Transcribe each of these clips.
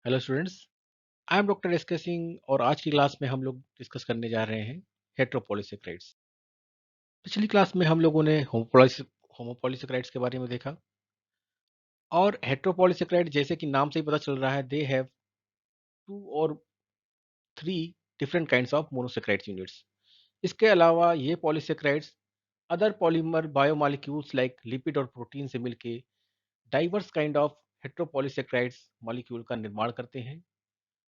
Hello students. I am doctor S के सिंह और आज की क्लास में हम लोग डिस्कस करने जा रहे हैं हेट्रोपॉलीसेकेराइड्स। पिछली क्लास में हम लोगों ने होमोपॉलीसेकेराइड्स के बारे में देखा और हेट्रोपॉलीसेकेराइड जैसे कि नाम से ही पता चल रहा है, दे हैव टू और three different kinds of monosaccharides units. इसके अलावा ये polysaccharides other polymer biomolecules like lipid और प्रोटीन से मिलके डाइवर्स काइंड ऑफ हेट्रोपॉलीसेकेराइड्स मॉलिक्यूल का निर्माण करते हैं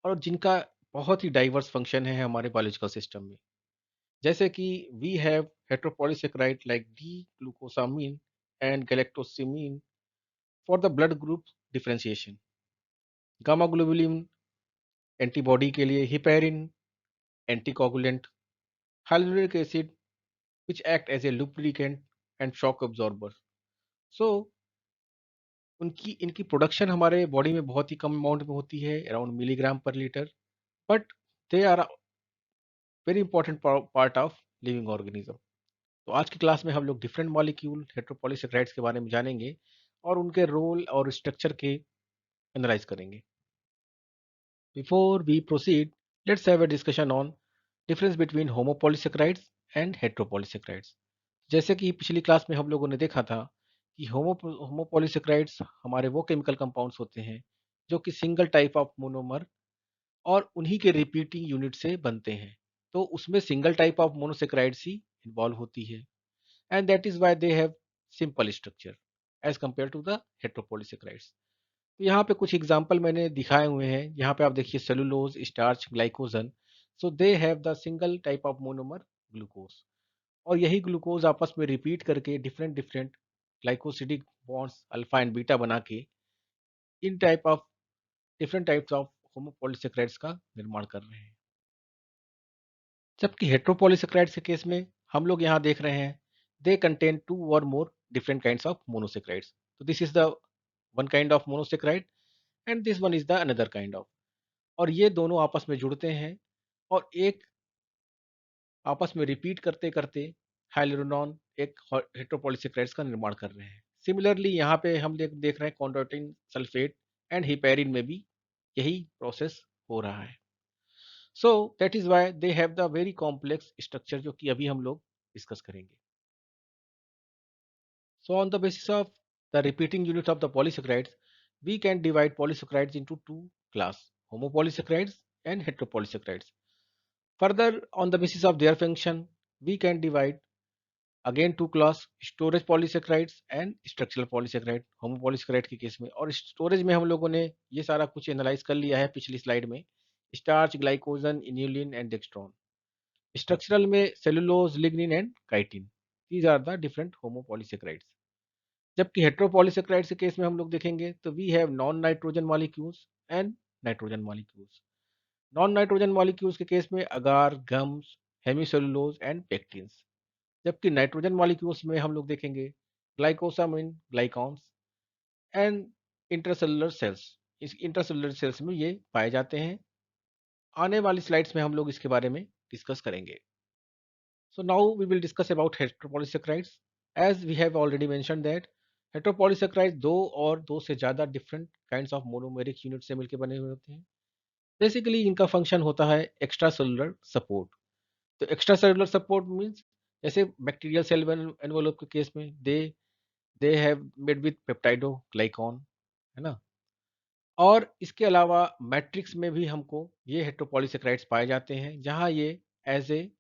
और जिनका बहुत ही डाइवर्स फंक्शन है हमारे बायोलॉजिकल सिस्टम में। जैसे कि we have heteropolysaccharide like D glucosamine and galactosamine for the blood group differentiation, gamma globulin antibody के लिए, heparin anticoagulant, hyaluronic acid which act as a lubricant and shock absorber. So उनकी इनकी production हमारे body में बहुत ही कम amount में होती है, around milligram per litre, but they are very important part of living organism. तो आज की क्लास में हम लोग डिफरेंट मॉलिक्यूल हेट्रोपॉलीसेकेराइड्स के बारे में जानेंगे और उनके रोल और स्ट्रक्चर के एनालाइज करेंगे। Before we proceed, let's have a discussion on difference between homopolysaccharides and heteropolysaccharides. जैसे कि पिछली क्लास में हम लोगों ने देखा था कि होमोपॉलीसेकेराइड्स हमारे वो केमिकल कंपाउंड्स होते हैं जो कि सिंगल टाइप ऑफ मोनोमर और उन्हीं के रिपीटिंग यूनिट से बनते हैं। तो उसमें single type of monosaccharides he involve होती है and that is why they have simple structure as compared to the heteropolysaccharides। तो यहाँ पे कुछ एग्जांपल मैंने दिखाए हुए हैं। यहाँ पे आप देखिए cellulose, starch, glycogen. So they have the single type of monomer glucose और यही ग्लूकोज आपस में रिपीट करके different different glycosidic bonds alpha and beta बना के इन type of different types of homopolysaccharides का निर्माण कर रहे हैं। जबकि हेट्रोपॉलीसेकेराइड्स के केस में हम लोग यहाँ देख रहे हैं दे कंटेन टू और more different kinds of monosaccharides. तो this is the one kind of monosaccharide and this one is the another kind of. और ये दोनों आपस में जुड़ते हैं और एक आपस में रिपीट करते करते हाइलुरोनॉन एक हेट्रोपॉलीसेकेराइड्स का निर्माण कर रहे हैं। सिमिलरली यहाँ पे हम देख रहे हैं कॉन्ड्रोइटिन सल्फेट एंड हिपेरिन में भी यही प्रोसेस हो रहा है। सो that is why they have the very complex structure जो कि अभी हम लोग डिस्कस करेंगे। So on the basis of the repeating unit of the polysaccharides, we can divide polysaccharides into two class, homopolysaccharides and heteropolysaccharides. Further, on the basis of their function, we can divide again two class, storage polysaccharides and structural polysaccharide, homopolysaccharide के case में। और storage में हम लोगों ने ये सारा कुछ एनालाइज कर लिया है पिछली स्लाइड में, starch, glycogen, inulin and dextran. Structural में cellulose, lignin and chitin, these are the different homopolysaccharides. जबकि हेट्रोपॉलीसेकेराइड्स के केस में हम लोग देखेंगे तो we have non nitrogen molecules and nitrogen molecules. Non nitrogen molecules के केस में agar, gums, hemicellulose and pectins. जबकि नाइट्रोजन मॉलिक्यूल्स में हम लोग देखेंगे glycosamine, glycans and intercellular cells. इस इंटरसेलुलर सेल्स में ये पाए जाते हैं। आने वाली स्लाइड्स में हम लोग इसके बारे में डिस्कस करेंगे। So now we will discuss about heteropolysaccharides. As we have already mentioned that हेट्रोपॉलीसेकेराइड दो और दो से ज़्यादा different kinds of monomeric unit से मिलकर बने हुए होते हैं। बेसिकली इनका फंक्शन होता है एक्स्ट्रा सेलुलर सपोर्ट। तो एक्स्ट्रा सेलुलर सपोर्ट मीन्स जैसे बैक्टीरियल सेल एनवेलोप के केस में दे हैव मेड विद पेप्टाइडो ग्लाइकॉन, है ना। और इसके अलावा मैट्रिक्स में भी हमको ये हेट्रोपॉलीसेकेराइड्स पाए जाते हैं जहाँ ये एज ए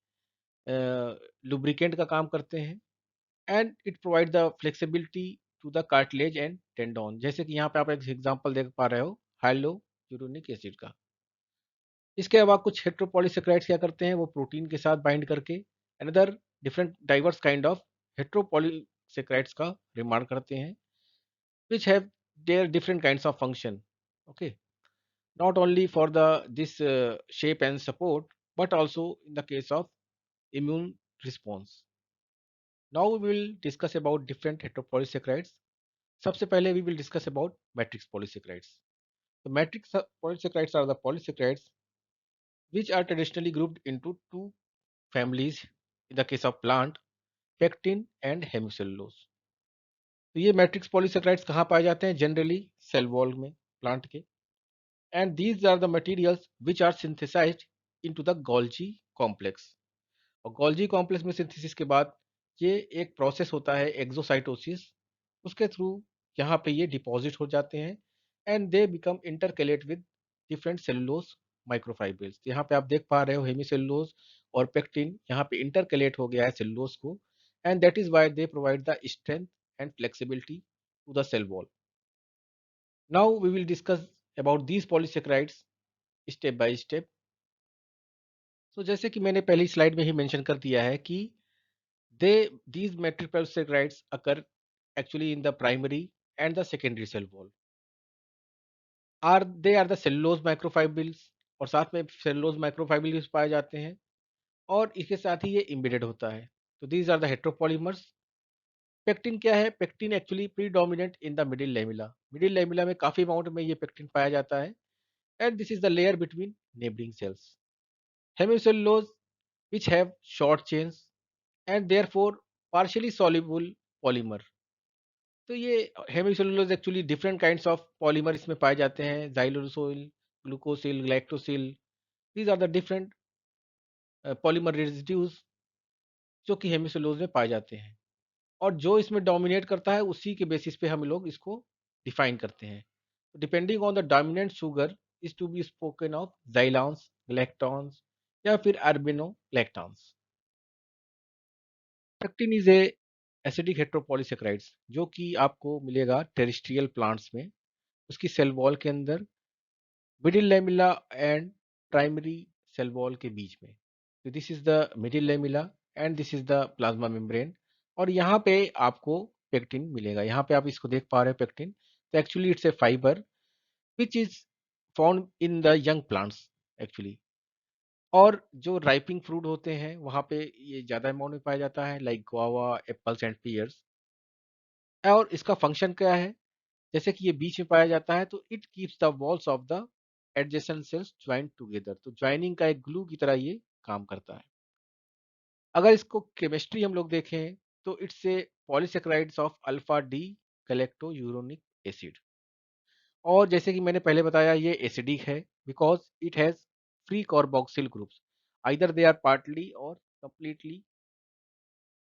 लुब्रिकेंट का काम करते हैं and it provide the flexibility to the cartilage and tendon. जैसे कि यहाँ पे आप एक एग्जांपल देख पा रहे हो हाइलोयूरोनिक एसिड का। इसके अलावा कुछ हेट्रोपॉलीसेकेराइड्स क्या करते हैं, वो प्रोटीन के साथ बाइंड करके another different diverse kind of heteropolysaccharides का निर्माण करते हैं which have their different kinds of function, okay, not only for the this shape and support but also in the case of immune response। Now we will discuss about different heteropolysaccharides। सबसे पहले we will discuss about matrix polysaccharides। The matrix polysaccharides are the polysaccharides which are traditionally grouped into two families in the case of plant, pectin and hemicellulose। तो ये matrix polysaccharides कहाँ पाए जाते हैं, generally cell wall में plant के। and these are the materials which are synthesized into the Golgi complex. और Golgi complex में सिंथेसिस के बाद ये एक प्रोसेस होता है एक्सोसाइटोसिस, उसके थ्रू यहाँ पे ये डिपॉजिट हो जाते हैं and they become intercalate with different cellulose microfibrils. यहाँ पे आप देख पा रहे हो हेमीसेलुलोज और पेक्टिन यहाँ पे इंटरकलेट हो गया है सेलुलोज को, and that is why they provide the strength and flexibility to the cell wall. Now we will discuss about these polysaccharides step by step. तो जैसे कि मैंने पहली स्लाइड में ही मेंशन कर दिया है कि these metrosaccharides occur actually in the primary and the secondary cell wall. They are the cellulose microfibrils और साथ में cellulose microfibrils पाए जाते हैं और इसके साथ ही ये embedded होता है। तो these are the heteropolymers. Pectin क्या है? Pectin actually predominant in the middle lamella. Middle lamella में काफी अमाउंट में ये पेक्टिन पाया जाता है and this is the layer between neighbouring cells. Hemicellulose which have short chains and therefore partially soluble polymer। तो ये hemicellulose actually different kinds of polymer इसमें पाए जाते हैं, xylosyl, glucosyl, lactosyl. These are the different polymer residues जो कि hemicellulose में पाए जाते हैं और जो इसमें डोमिनेट करता है उसी के बेसिस पे हम लोग इसको डिफाइन करते हैं। Depending on the dominant sugar is to be spoken of xylans, galactans या फिर arabino lactans. Pectin is a acidic heteropolysaccharides जो कि आपको मिलेगा टेरेस्ट्रियल प्लांट्स में, उसकी सेल वॉल के अंदर middle lamella and primary cell wall के बीच में। तो this is the middle lamella and this is the plasma membrane और यहाँ पे आपको पेक्टिन मिलेगा। यहाँ पे आप इसको देख पा रहे हो पेक्टिन। तो actually it's A fibre which is found in the young plants actually. और जो राइपिंग फ्रूट होते हैं वहाँ पे ये ज़्यादा अमाउंट में पाया जाता है like guava, apples and pears. और इसका फंक्शन क्या है? जैसे कि ये बीच में पाया जाता है तो it keeps the walls of the adjacent sales joint together. तो ज्वाइनिंग का एक ग्लू की तरह ये काम करता है। अगर इसको केमिस्ट्री हम लोग देखें तो it's a polysaccharides of alpha D galacturonic acid. और जैसे कि मैंने पहले बताया ये एसिडिक है because it has free carboxyl groups, either they are partly और completely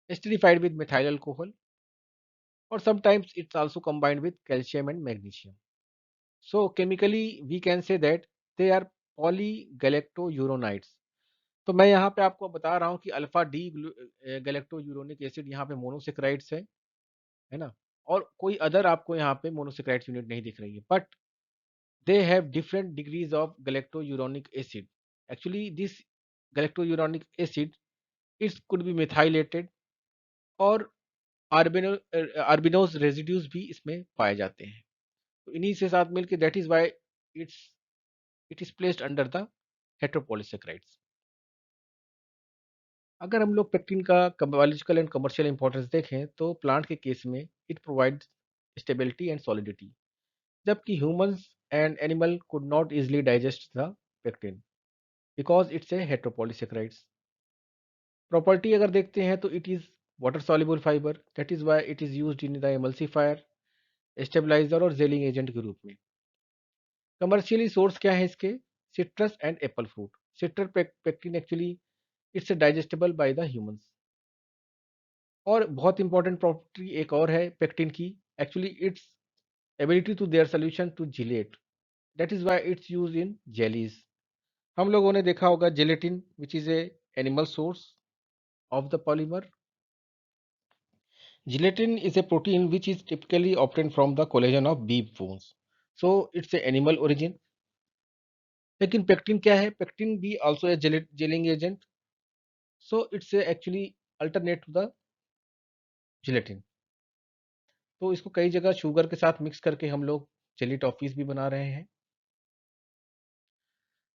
esterified with methyl alcohol or sometimes it's also combined with calcium and magnesium. So chemically we can say that they are polygalactouronides। तो मैं यहाँ पे आपको बता रहा हूँ कि अल्फा डी गैलेक्टोयूरोनिक एसिड यहाँ पे मोनोसेक्राइड्स है ना, और कोई अदर आपको यहाँ पे मोनोसेक्राइड्स यूनिट नहीं दिख रही है, but they have different degrees of galacturonic acid. Actually this galacturonic acid it's could be methylated और आर्बिनोज रेजिड्यूज भी इसमें पाए जाते हैं। तो इन्हीं से साथ मिलकर that is why it's it is placed under the heteropolysaccharides. अगर हम लोग पेक्टिन का बायोलॉजिकल एंड कमर्शियल इंपॉर्टेंस देखें तो प्लांट के केस में it provides stability and solidity, जबकि humans and animal could not easily digest the pectin because it's a heteropolysaccharides. Property अगर देखते हैं तो it is water soluble fibre, that is why it is used in the emulsifier, stabiliser और gelling agent के रूप में। Commercially source क्या है इसके? Citrus and apple fruit. Citrus pectin actually it's digestible by the humans. और बहुत important property एक और है पेक्टिन की, actually its ability to their solution to gelate, that is why its use in jellies. हम लोगों ने देखा होगा gelatin which is a animal source of the polymer. Gelatin is a protein which is typically obtained from the collagen of beef bones. So it's a animal origin. लेकिन pectin क्या है? Pectin भी also a gelling agent. So it's a actually alternate to the gelatin. तो इसको कई जगह sugar के साथ मिक्स करके हम लोग जेली टॉफीज भी बना रहे हैं।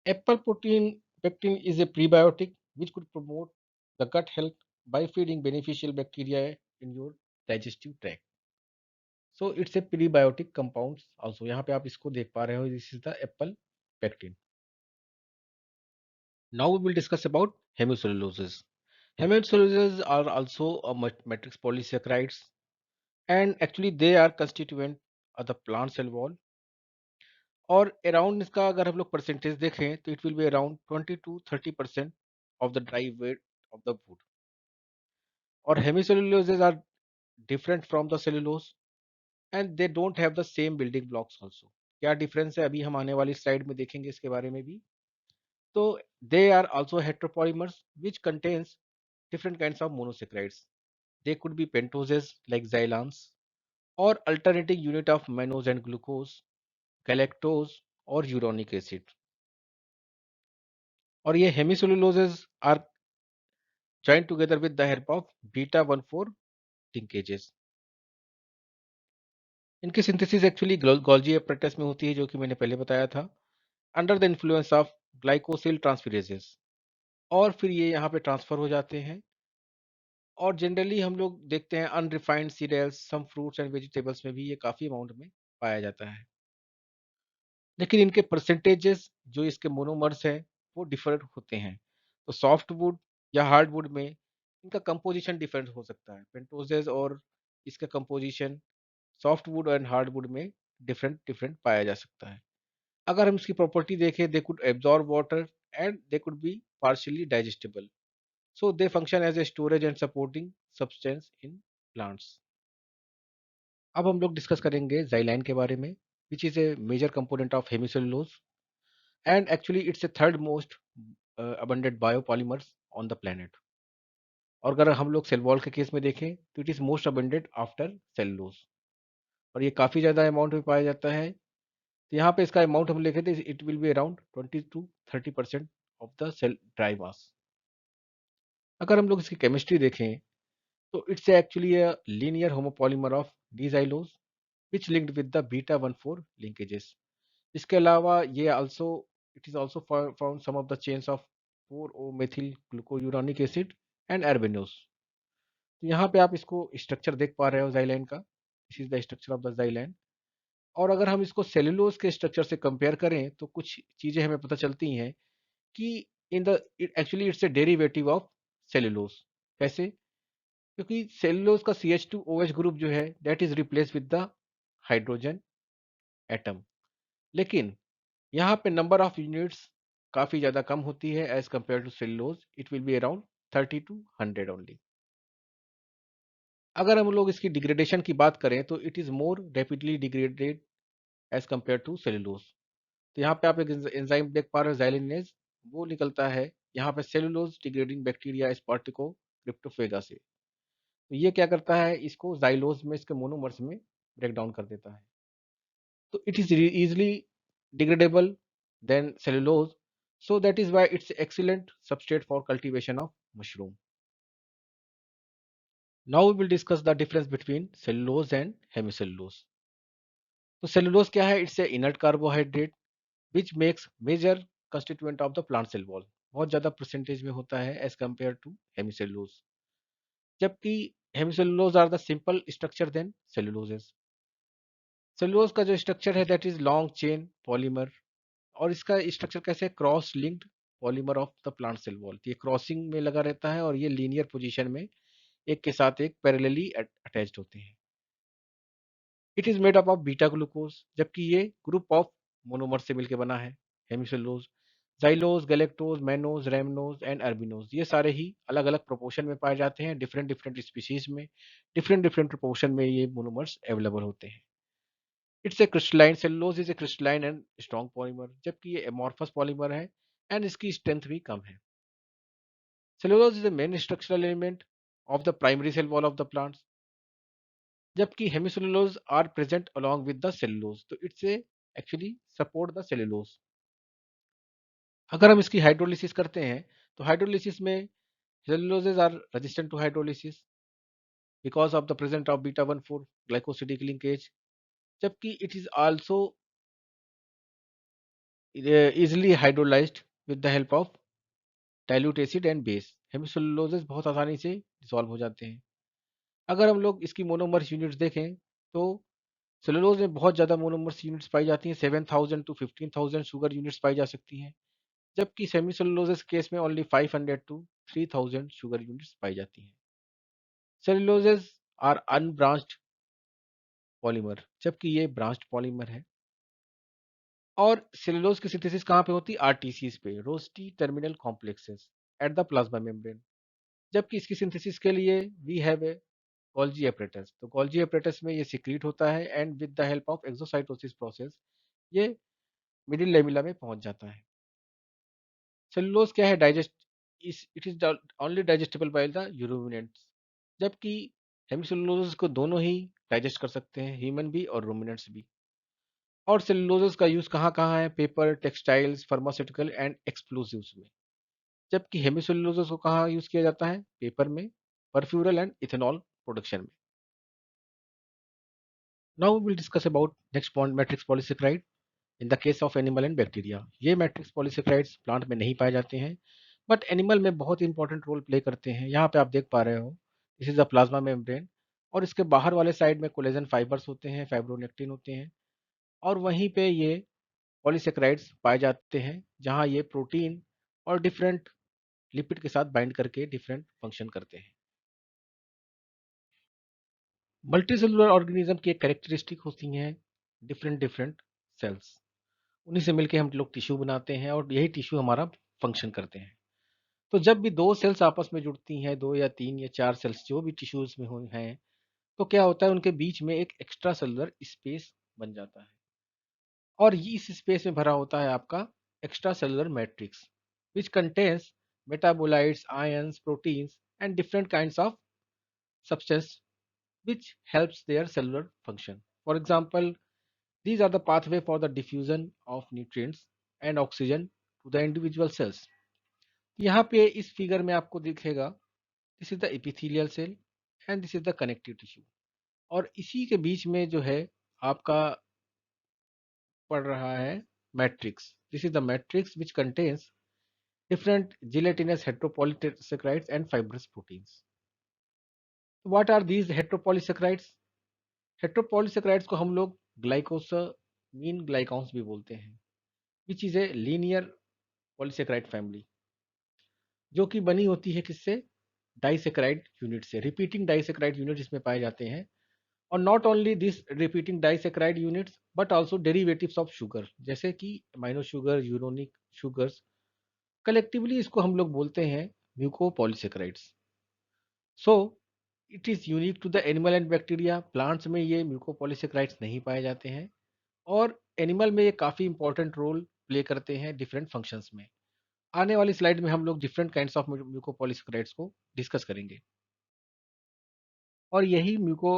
Apple protein pectin is a prebiotic which could promote the gut health by feeding beneficial bacteria in your digestive tract. So it's a prebiotic compounds also. यहाँ पे आप इसको देख पा रहे हो, this is the apple pectin. Now we will discuss about hemicelluloses. Hemicelluloses are also a matrix polysaccharides and actually they are constituent of the plant cell wall और around इसका अगर हम लोग परसेंटेज देखें तो it will be around 20 to 30% of the dry weight of the wood. और hemicelluloses are different from the cellulose and they don't have the same building blocks also. क्या difference है अभी हम आने वाली स्लाइड में देखेंगे इसके बारे में भी। तो they are also heteropolymers which contains different kinds of monosaccharides. They could be pentoses like xylans or alternating unit of mannose and glucose, galactose or uronic acid. और ये hemicelluloses are joined together with the help of beta 1,4 linkages. इनकी synthesis actually Golgi एप्रेटस में होती है जो कि मैंने पहले बताया था, under the influence of glycosyl ट्रांसफेरेजेस। और फिर ये यहाँ पे ट्रांसफर हो जाते हैं। और जनरली हम लोग देखते हैं unrefined cereals, some fruits and vegetables में भी ये काफ़ी अमाउंट में पाया जाता है। लेकिन इनके परसेंटेजेस जो इसके मोनोमर्स हैं वो डिफरेंट होते हैं। तो सॉफ्ट वुड या हार्ड वुड में इनका कंपोजिशन डिफरेंट हो सकता है। पेंटोजेस और इसका composition soft wood and hard would में डिफरेंट डिफरेंट पाया जा सकता है। अगर हम इसकी प्रॉपर्टी देखें, they could absorb water and they could be partially digestible, so they function as a storage and supporting substance in plants. अब हम लोग डिस्कस करेंगे ज़ाइलाइन के बारे में, which is a major component of hemicellulose and actually it's a third most abundant biopolymers on the planet. और अगर हम लोग सेल वॉल के केस में देखें तो it is most abundant after cellulose, और ये काफ़ी ज़्यादा अमाउंट में पाया जाता है। तो यहाँ पे इसका अमाउंट हम लिखे थे, it will be around 20 to 30% of the cell dry mass. अगर हम लोग इसकी केमिस्ट्री देखें तो it's actually a linear homopolymer of D-xylose which linked with the beta 1,4 linkages. इसके अलावा ये also it is also found some of the chains of 4-O-methyl glucouronic acid and arbanose. तो यहाँ पे आप इसको स्ट्रक्चर देख पा रहे हो जाइलैन का, this is the structure of the xylan. और अगर हम इसको सेलुलोज के स्ट्रक्चर से कंपेयर करें तो कुछ चीजें हमें पता चलती हैं कि in the actually it's A derivative of cellulose. कैसे? क्योंकि सेलुलोज का CH2OH ग्रुप जो है that is replace with the hydrogen atom. लेकिन यहाँ पे नंबर ऑफ यूनिट्स काफी ज्यादा कम होती है as compare to cellulose, it will be around 30 to 100 only. अगर हम लोग इसकी डिग्रेडेशन की बात करें तो it is more rapidly degraded as compare to cellulose. तो यहाँ पे आप एक एंजाइम देख पा रहे हो जाइलिनेज, वो निकलता है यहाँ पे सेलुलोज डिग्रेडिंग बैक्टीरिया स्पार्टिको क्रिप्टोफेगा से। तो ये क्या करता है, इसको जाइलोज में इसके मोनोमर्स में ब्रेक डाउन कर देता है। तो it is easily degradable than cellulose, so that is why it's excellent substrate for cultivation of mushroom. Now we will discuss the difference between cellulose and hemicellulose. तो cellulose क्या है? It's a inert carbohydrate which makes major constituent of the plant cell wall. बहुत ज़्यादा percentage में होता है as compared to hemicellulose. जबकि hemicellulose are the simple structure than celluloses. Cellulose का जो स्ट्रक्चर है that is long chain polymer, और इसका स्ट्रक्चर कैसे, cross linked polymer of the plant cell wall. ये क्रॉसिंग में लगा रहता है और ये लीनियर पोजीशन में एक के साथ एक पैरेलली अटैच्ड होते हैं। It is made up of beta glucose, जबकि ये ग्रुप ऑफ मोनोमर से मिलकर बना है। Hemicellulose, xylose, galactose, mannose, rhamnose and arabinose, ये सारे ही अलग अलग प्रोपोर्शन में पाए जाते हैं। डिफरेंट डिफरेंट स्पीशीज में डिफरेंट डिफरेंट प्रोपोर्शन में ये मोनोमर्स अवेलेबल होते हैं। It's a crystalline, cellulose is a crystalline and strong polymer, जबकि ये एमॉर्फस पॉलीमर है एंड इसकी स्ट्रेंथ भी कम है। Cellulose is the main structural element of the primary cell wall of the plants, जबकि hemicellulose are present along with the cellulose, तो it's a actually support the cellulose. अगर हम इसकी हाइड्रोलिसिस करते हैं तो हाइड्रोलिसिस में cellulases are resistant to hydrolysis because of the present of beta 1,4 glycosidic linkage, जबकि it is also easily hydrolyzed with the help of dilute acid and base. Hemicelluloses बहुत आसानी से डिसॉल्व हो जाते हैं। अगर हम लोग इसकी मोनोमर्स यूनिट्स देखें तो सेलुलोज में बहुत ज़्यादा मोनोमर्स यूनिट्स पाई जाती हैं, 7,000 to 15,000 शुगर यूनिट्स पाई जा सकती हैं, जबकि सेमीसेलुलोजेस केस में ओनली 500 to 3,000 शुगर यूनिट्स पाई जाती हैं। सेलुलोजेस आर अनब्रांच्ड पॉलीमर, जबकि ये ब्रांच्ड पॉलीमर है। और सेलुलोज की सिंथेसिस कहाँ पे होती है? आरटीसीज पे, rosette terminal complexes at the plasma membrane. जबकि इसकी सिंथेसिस के लिए we have a Golgi apparatus. तो गोल्जी एपरेटस में ये सिक्रीट होता है and with the help of exocytosis process ये मिडिल लेमिला में पहुंच जाता है। सेलुलोज क्या है? Digest it is only digestible by the ruminants. जबकि हेमिसेलुलोज को दोनों ही डाइजेस्ट कर सकते हैं, ह्यूमन भी और रूमिनेंट्स भी। और सेलुलोज का यूज कहाँ कहाँ है? Paper, textiles, pharmaceutical and explosives में। जबकि हेमिसेलुलोज को कहाँ यूज किया जाता है? पेपर में, परफ्यूरल एंड इथेनॉल प्रोडक्शन में। Now we will discuss about next point, matrix polysaccharide in the case of animal and bacteria. ये मैट्रिक्स पॉलीसेकेराइड्स प्लांट में नहीं पाए जाते हैं बट एनिमल में बहुत इंपॉर्टेंट रोल प्ले करते हैं। यहाँ पे आप देख पा रहे हो, this is the plasma membrane और इसके बाहर वाले साइड में कोलेजन फाइबर्स होते हैं, फाइब्रोनेक्टिन होते हैं और वहीं पे ये पॉलीसेकेराइड्स पाए जाते हैं जहाँ ये प्रोटीन और डिफरेंट लिपिड के साथ बाइंड करके डिफरेंट फंक्शन करते हैं। मल्टी सेलुलर ऑर्गेनिज्म की एक कैरेक्टरिस्टिक होती हैं डिफरेंट डिफरेंट सेल्स। उन्हीं से मिलके हम लोग टिश्यू बनाते हैं और यही टिश्यू हमारा फंक्शन करते हैं। तो जब भी दो सेल्स आपस में जुड़ती हैं, दो या तीन या चार सेल्स जो भी टिश्यूज में हुए हैं, तो क्या होता है उनके बीच में एक एक्स्ट्रा सेलुलर स्पेस बन जाता है और ये इस स्पेस में भरा होता है आपका extra cellular matrix which contains metabolites, ions, proteins and different kinds of substance which helps their cellular function. For example, these are the pathway for the diffusion of nutrients and oxygen to the individual cells. यहाँ पे इस figure में आपको दिखेगा, this is the epithelial cell and this is the connective tissue और इसी के बीच में जो है आपका पड़ रहा है matrix. This is the matrix which contains different gelatinous heteropolysaccharides and fibrous proteins. What are these heteropolysaccharides? Heteropolysaccharides को हम लोग ग्लाइकोसामीन ग्लाइकॉन्स भी बोलते हैं which is a linear polysaccharide family जो कि बनी होती है किससे? डाइसेकेराइड यूनिट से। रिपीटिंग डाइसेकेराइड यूनिट इसमें पाए जाते हैं और not only this repeating disaccharide units but also derivatives of sugar जैसे कि amino sugar, uronic sugars. Collectively इसको हम लोग बोलते हैं mucopolysaccharides. So it is unique to the animal and bacteria. Plants में ये म्यूकोपॉलीसेकेराइड्स नहीं पाए जाते हैं और एनिमल में ये काफ़ी इंपॉर्टेंट रोल प्ले करते हैं डिफरेंट फंक्शंस में। आने वाली स्लाइड में हम लोग डिफरेंट काइंड्स ऑफ म्यूकोपॉलीसेकेराइड्स को डिस्कस करेंगे और यही muco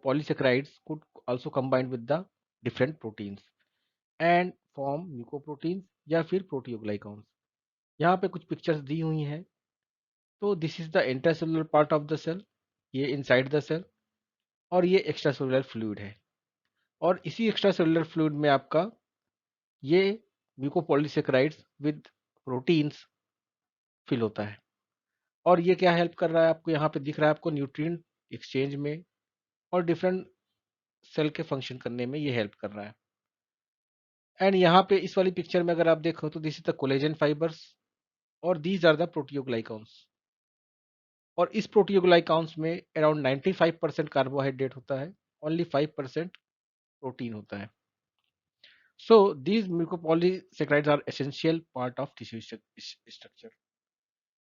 polysaccharides could also combined with the different proteins and form mucoproteins या फिर प्रोटियोग्लाइकॉन्स। यहाँ पे कुछ पिक्चर्स दी हुई हैं। तो this is the intercellular part of the cell, ये इनसाइड द सेल और ये एक्स्ट्रा सेलुलर फ्लूइड है और इसी एक्स्ट्रा सेलुलर फ्लूइड में आपका ये म्यूकोपॉलीसेकेराइड्स विद प्रोटीन्स फिल होता है और ये क्या हेल्प कर रहा है आपको? यहाँ पे दिख रहा है आपको न्यूट्रिएंट एक्सचेंज में और डिफरेंट सेल के फंक्शन करने में ये हेल्प कर रहा है। एंड यहाँ पे इस वाली पिक्चर में अगर आप देखो तो this is the collagen fibres और दीज आर द प्रोटियोग्लाइकॉन्स और इस प्रोटियोग्लाइकॉन्स में अराउंड 95% कार्बोहाइड्रेट होता है, ओनली 5% प्रोटीन होता है। So these mucopolysaccharides are essential part of tissue structure.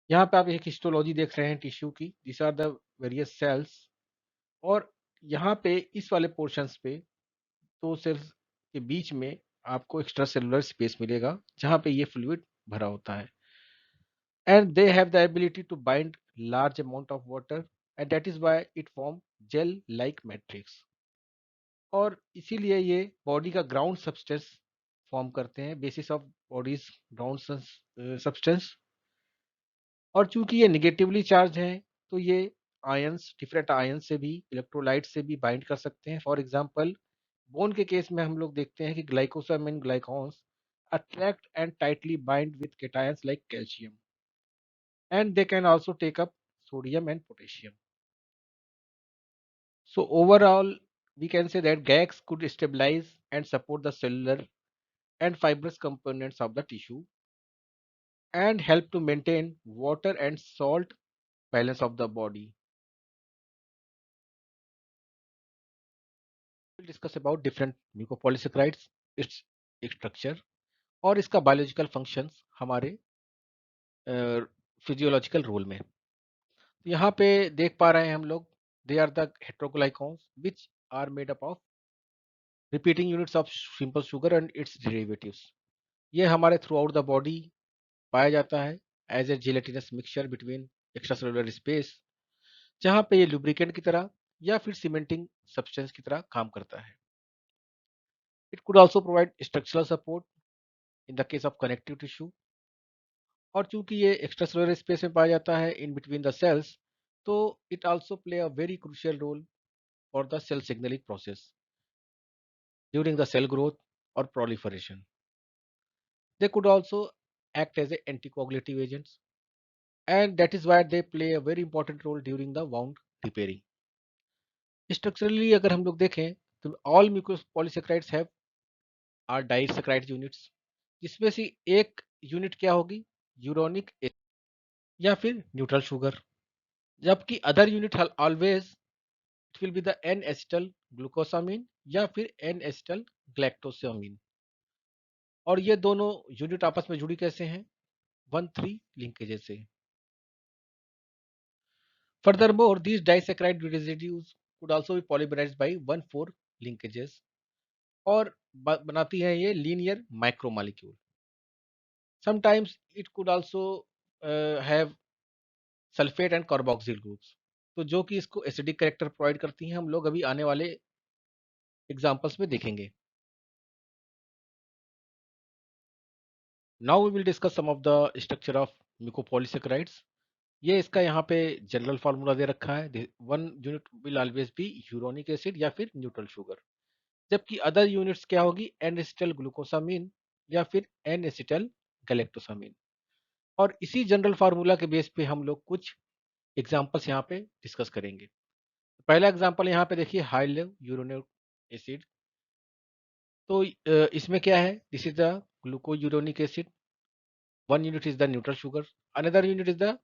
यहाँ पे आप एक हिस्टोलॉजी देख रहे हैं टिश्यू की, this are the various cells और यहाँ पे इस वाले पोर्शंस पे दो सेल्स के बीच में आपको एक्स्ट्रा सेलुलर स्पेस मिलेगा जहाँ पे ये फ्लूइड भरा होता है and they have the ability to bind large amount of water and that is why it form gel like matrix और इसीलिए ये बॉडी का ग्राउंड सब्सटेंस फॉर्म करते हैं, basis of bodies ground substance. और चूंकि ये निगेटिवली चार्ज है तो ये आयंस, डिफरेंट आयंस से भी, इलेक्ट्रोलाइट से भी बाइंड कर सकते हैं। फॉर एग्जांपल बोन के केस में हम लोग देखते हैं कि ग्लाइकोसामाइन ग्लाइकॉन्स attract and tightly bind with cations like calcium and they can also take up sodium and potassium. So overall we can say that GAGs could stabilize and support the cellular and fibrous components of the tissue and help to maintain water and salt balance of the body. We'll discuss about different mucopolysaccharides, its structure और इसका biological functions हमारे physiological role में। तो यहाँ पे देख पा रहे हैं हम लोग, they are the heteroglycans which are made up of repeating units of simple sugar and its derivatives. ये हमारे थ्रू आउट द बॉडी पाया जाता है as a gelatinous mixture between extracellular space, जहाँ पे ये लुब्रिकेंट की तरह या फिर सीमेंटिंग सब्सटेंस की तरह काम करता है। It could also provide structural support in the case of connective tissue, और चूंकि ये एक्स्ट्रासेलुलर स्पेस में पाया जाता है इन बिटवीन द सेल्स, तो it also play a very crucial role for the cell signalling process during the cell growth और proliferation. They could also act as a anticoagulative agents, and that is why they play a very important role during the wound repairing. Structurally अगर हम लोग देखें तो all mucopolysaccharides have are disaccharide units, जिसमें से एक unit क्या होगी, यूरोनिक एसिड या फिर न्यूट्रल शुगर, जबकि other unit always it will be the N acetyl glucosamine या फिर एन एसिटल ग्लैक्टोसामिन। और ये दोनों यूनिट आपस में जुड़ी कैसे हैं, 1,3 लिंकेजेस से। Furthermore, these disaccharide residues could also be polymerized by 1,4 linkages और बनाती है ये linear macromolecule. Sometimes it could also have sulfate and carboxyl groups, तो जो कि इसको एसिडिक कैरेक्टर प्रोवाइड करती हैं, हम लोग अभी आने वाले एग्जांपल्स में देखेंगे। Now we will discuss some of the structure of mucopolysaccharides. ये इसका यहाँ पे जनरल फार्मूला दे रखा है, one unit will always B uronic acid या फिर न्यूट्रल शुगर, जबकि अदर यूनिट्स क्या होगी, एन एसिटल ग्लूकोसामिन या फिर एन एसिटल गैलेक्टोसामिन। और इसी जनरल फार्मूला के बेस पे हम लोग कुछ एग्जांपल्स यहाँ पे डिस्कस करेंगे। पहला एग्जांपल यहाँ पे देखिए, हाई लेव यूरोनिक एसिड। तो इसमें क्या है, this is the glucuronic acid, one unit is the neutral sugar, another unit is the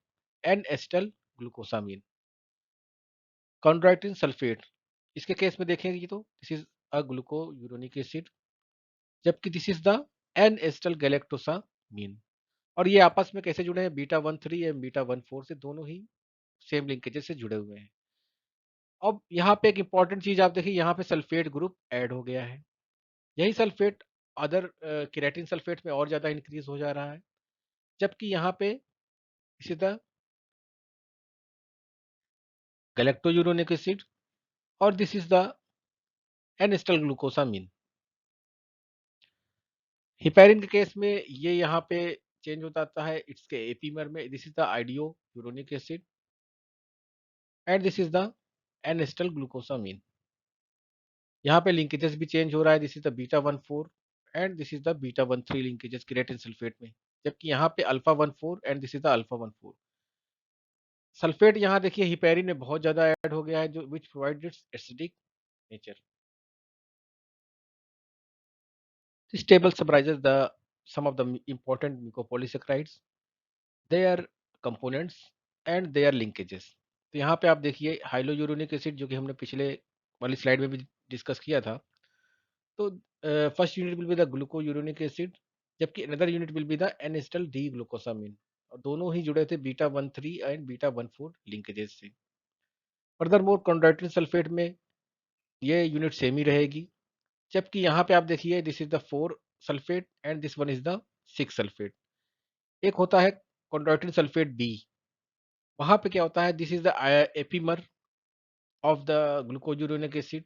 N acetyl glucosamine. Chondroitin sulphate, इसके केस में देखेंगे तो this is a glucuronic acid, जबकि this is the N acetyl galactosamine. और ये आपस में कैसे जुड़े हैं, बीटा 1,3 एंड बीटा 1,4 से, दोनों ही सेम लिंकेजेस से जुड़े हुए हैं। अब यहाँ पे एक इंपॉर्टेंट चीज आप देखिए, यहाँ पे सल्फेट ग्रुप ऐड हो गया है। यही सल्फेट अदर केराटिन सल्फेट में और ज्यादा इंक्रीज हो जा रहा है, जबकि यहाँ पे इसी द गैलेक्टोयूरोनिक एसिड और this is the N acetyl glucosamine. Heparin के केस में ये यहाँ पे चेंज होता आता है इसके एपीमर में, this is the iduronic acid and this is the N acetyl glucosamine. यहाँ पे लिंकेजेस भी चेंज हो रहा है, this is the beta 1,4 and this is the beta 1,3 linkages creatine sulphate में, जबकि यहाँ पे alpha 1,4 and this is the alpha 1,4। Sulphate यहाँ देखिए हिपैरिन में बहुत ज्यादा ऐड हो गया है, जो which provide its acidic nature. This table summarises the some of the important mucopolysaccharides, their components and their linkages. तो यहाँ पे आप देखिए हाइलोयूरोनिक एसिड, जो कि हमने पिछले वाली स्लाइड में भी डिस्कस किया था। तो first unit will be the glucuronic acid, जबकि another unit will be the N acetyl D glucosamine, और दोनों ही जुड़े थे बीटा 1,3 एंड बीटा 1,4 लिंकेजेस से। फर्दर मोर कॉन्ड्राइटिन सल्फेट में ये यूनिट सेम ही रहेगी, जबकि यहाँ पे आप देखिए this is the 4 sulphate and this one is the 6 sulphate. एक होता है कॉन्ड्राइटिन सल्फेट बी, वहां पे क्या होता है, this is the epimer of the glucuronic acid.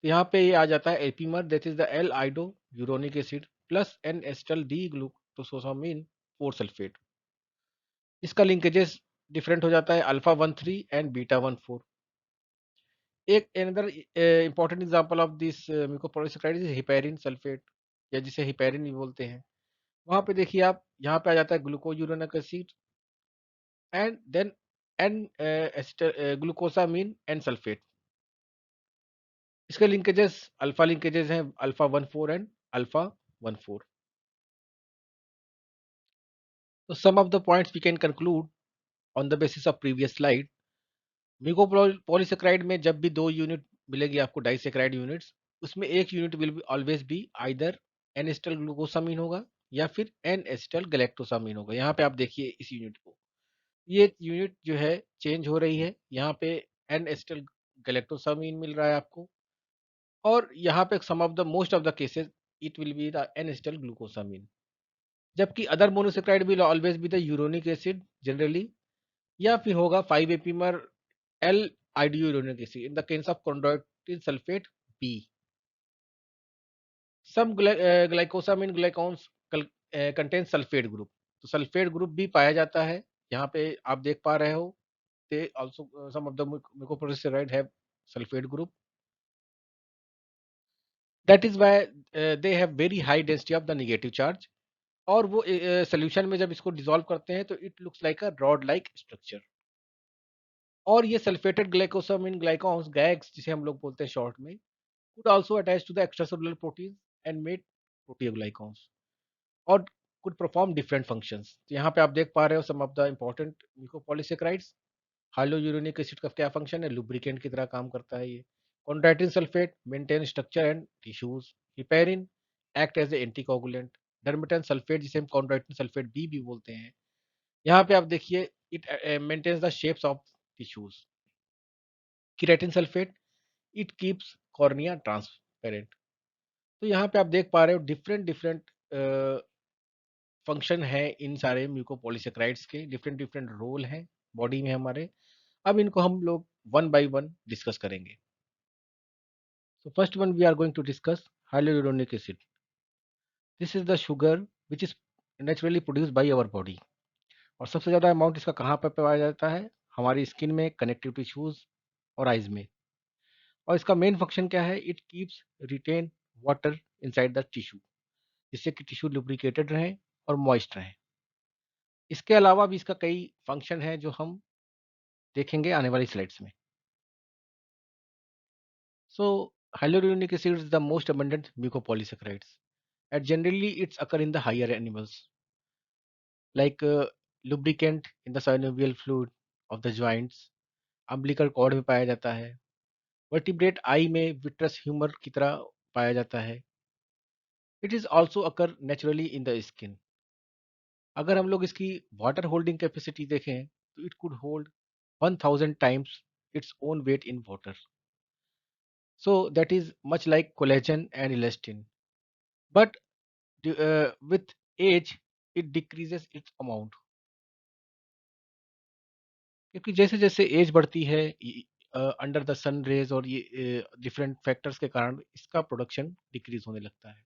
यहाँ पे ये आ जाता है epimer, that is the L iduronic acid plus N acetyl D glucosamine 4 sulphate. इसका लिंकेजेस डिफरेंट हो जाता है अल्फा 1,3 एंड बीटा 1,4। एक another important example of this mucopolysaccharide is heparin sulphate, या जिसे हिपैरिन भी बोलते हैं। वहां पे देखिए आप, यहाँ पे आ जाता है glucuronic acid and then N glucosamine N sulphate. इसके लिंकेजेस अल्फा लिंकेजेस हैं, अल्फा 1,4 एंड अल्फा 1,4। तो some of the points we can conclude on the basis of previous slide, mucopolysaccharide में जब भी दो यूनिट मिलेगी आपको डाइसैकेराइड यूनिट्स, उसमें एक unit will be always be either N acetyl glucosamine होगा या फिर एन एसिटल गैलेक्टोसामीन होगा। यहाँ पे आप देखिए इस यूनिट को, ये यूनिट जो है चेंज हो रही है। यहाँ पे एन एसिटल गैलेक्टोसामीन मिल रहा है आपको, और यहाँ पे some of the most of the cases it will be the N acetyl glucosamine, जबकि other monosaccharide will always be the uronic acid generally, या फिर होगा 5 epimer L iduronic acid in the case of chondroitin sulphate B. Some glycosaminoglycans contain sulphate group, तो sulphate group भी पाया जाता है। यहाँ पे आप देख पा रहे हो, they also some of the mucopolysaccharides have sulfate group, that is why they have very high density of the negative charge, और वो सोल्यूशन में जब इसको डिसॉल्व करते हैं तो it looks like a rod like structure. और ये सल्फेटेड ग्लाइकोसामिन ग्लाइकॉन्स गैग्स जिसे हम लोग बोलते हैं शॉर्ट में, could also attach to the extracellular proteins and made proteoglycans और could perform different functions। तो यहाँ पे आप देख पा रहे हो सम of the important mucopolysaccharides. हाइलोयूरोनिक acid का क्या फंक्शन है, लुब्रिकेंट की तरह काम करता है ये। Chondroitin sulphate maintain structure and tissues. Heparin act as a anticoagulant. Dermatan sulphate जिसे हम कॉन्ड्राइटिन सल्फेट बी भी बोलते हैं, यहाँ पे आप देखिए it maintains the shapes of tissues. Keratin sulphate it keeps cornea transparent. तो यहाँ पे आप देख पा रहे हो डिफरेंट डिफरेंट फंक्शन है इन सारे म्यूकोपॉलीसेक्राइड्स के, डिफरेंट डिफरेंट रोल हैं बॉडी में हमारे। अब इनको हम लोग वन बाय वन डिस्कस करेंगे। So first one we are going to discuss hyaluronic acid. This is the sugar which is naturally produced by our body, और सबसे ज़्यादा अमाउंट इसका कहाँ पर पाया जाता है, हमारी स्किन में, कनेक्टिव टिश्यूज और आइज में। और इसका मेन फंक्शन क्या है, it keeps retain water inside the tissue, जिससे कि टिश्यू लुब्रिकेटेड रहे और मॉइस्ट रहे। इसके अलावा भी इसका कई फंक्शन है जो हम देखेंगे आने वाली स्लाइड्स में। सो hyaluronic acid is the most abundant mucopolysaccharides, and generally it's occur in the higher animals like lubricant in the synovial fluid of the joints। Umbilical cord में पाया जाता है। वर्टिब्रेट आई में विट्रस ह्यूमर की तरह पाया जाता है। It is also occur naturally in the skin. अगर हम लोग इसकी वाटर होल्डिंग कैपेसिटी देखें तो it could hold 1000 times its own wait in water. So that is much like collagen and elastin, but with age it decreases its amount, क्योंकि जैसे जैसे as बढ़ती है अंडर द सन रेज और ये different factors के कारण इसका प्रोडक्शन डिक्रीज होने लगता है।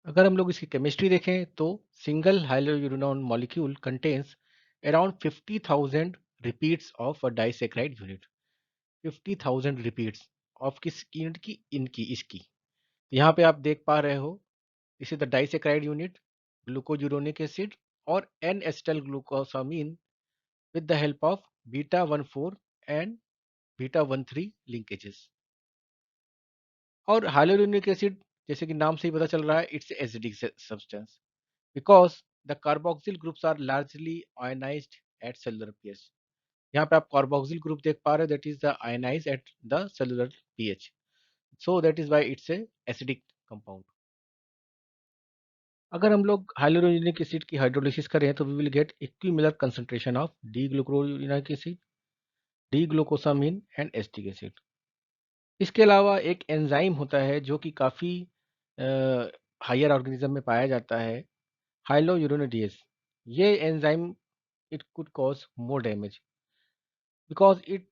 अगर हम लोग इसकी केमिस्ट्री देखें तो single hyaluronan molecule contains around 50,000 repeats of a disaccharide unit. 50,000 repeats of किस यूनिट की, इनकी, इसकी। यहाँ पे आप देख पा रहे हो, this is the disaccharide unit, glucuronic acid और N acetyl glucosamine with the help of beta 1,4 and beta 1,3 linkages। और hyaluronic acid जैसे कि नाम से ही पता चल रहा है, it's acidic substance because the carboxyl groups are largely ionised at cellular pH. यहाँ पे आप कार्बोक्सिल ग्रुप देख पा रहे हो, that is the ionise at the cellular pH, so that is why it's a acidic compound. अगर हम लोग हाइलोरोनिक एसिड की हाइड्रोलिसिस करें तो we will get equimolar concentration of D glucuronic acid, D glucosamine and acetic acid. इसके अलावा एक enzyme होता है जो कि काफ़ी हायर ऑर्गेनिज्म में पाया जाता है, हाइलोयूरोनिडेज। ये enzyme it could cause more damage because it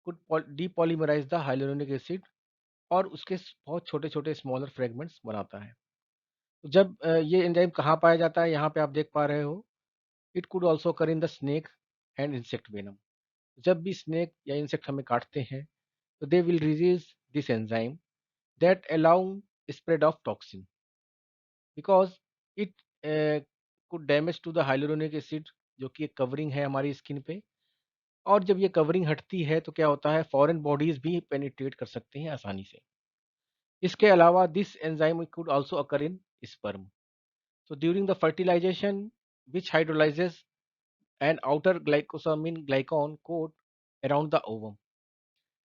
could depolymerise the hyaluronic acid और उसके बहुत छोटे छोटे स्मॉलर फ्रेगमेंट्स बनाता है। तो जब ये एंजाइम कहाँ पाया जाता है, यहाँ पे आप देख पा रहे हो, इट कुड ऑल्सो कर in the snake and insect venom. जब भी स्नेक या इंसेक्ट हमें काटते हैं तो they will release this enzyme that allow spread of toxin because it could damage to the hyaluronic acid, जो कि एक कवरिंग है हमारी स्किन पे। और जब ये कवरिंग हटती है तो क्या होता है, फॉरेन बॉडीज भी पेनिट्रेट कर सकते हैं आसानी से। इसके अलावा this enzyme could also occur in sperm, so during the fertilization which hydrolyzes an outer glycosamine glycan coat around the ovum,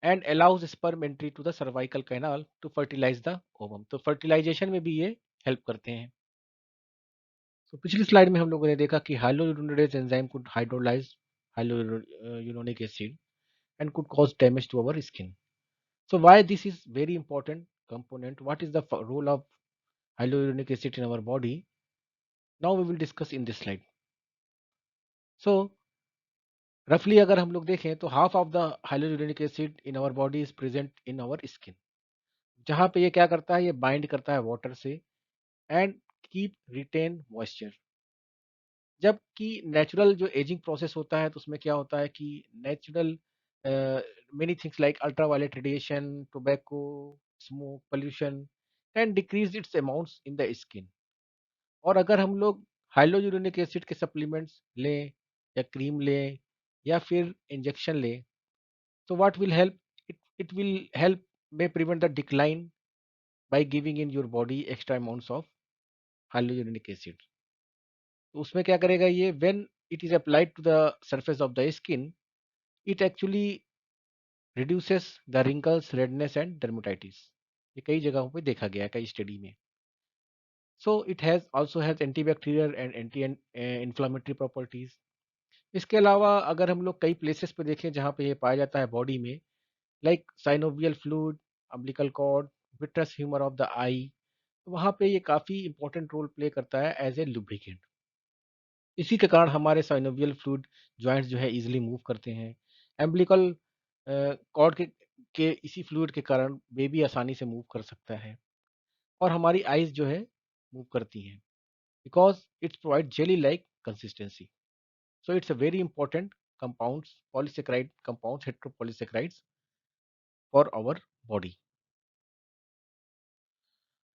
and allows sperm entry to the cervical canal to fertilise the ovum. तो fertilisation में भी ये help करते हैं। तो पिछली slide में हम लोगों ने देखा कि hyaluronidase enzyme could hydrolyse hyaluronic acid and could cause damage to our skin. So why this is very important component? What is the role of hyaluronic acid in our body? Now we will discuss in this slide. So roughly अगर हम लोग देखें तो half of the hyaluronic acid in our body is present in our skin. जहाँ पे ये क्या करता है, ये बाइंड करता है वाटर से एंड कीप रिटेन मॉइस्चर। जबकि नेचुरल जो एजिंग प्रोसेस होता है तो उसमें क्या होता है कि natural many things like ultraviolet radiation, tobacco, smoke, pollution can decrease its amounts in the skin. और अगर हम लोग हाइलोयूरोनिक एसिड के सप्लीमेंट्स लें या क्रीम लें या फिर इंजेक्शन लें तो what will help, it will help may prevent the decline by giving in your body extra amounts of hyaluronic acid. तो उसमें क्या करेगा ये, when it is applied to the surface of the skin, it actually reduces the wrinkles, redness and dermatitis. ये कई जगहों पे देखा गया है, कई स्टडी में। So it has also has antibacterial and anti inflammatory properties. इसके अलावा अगर हम लोग कई प्लेसेस पे देखें जहाँ पे ये पाया जाता है बॉडी में, like synovial fluid, umbilical cord, vitreous humour of the eye, तो वहाँ पे ये काफ़ी इंपॉर्टेंट रोल प्ले करता है एज ए लुब्रिकेंट। इसी के कारण हमारे साइनोवियल फ्लूइड जॉइंट्स जो है इजीली मूव करते हैं। एम्बिलिकल कॉर्ड के इसी फ्लूइड के कारण बेबी आसानी से मूव कर सकता है और हमारी आइज जो है मूव करती हैं because it's provide jelly like consistency. So it's a very important compounds, polysaccharide compounds, heteropolysaccharides for our body.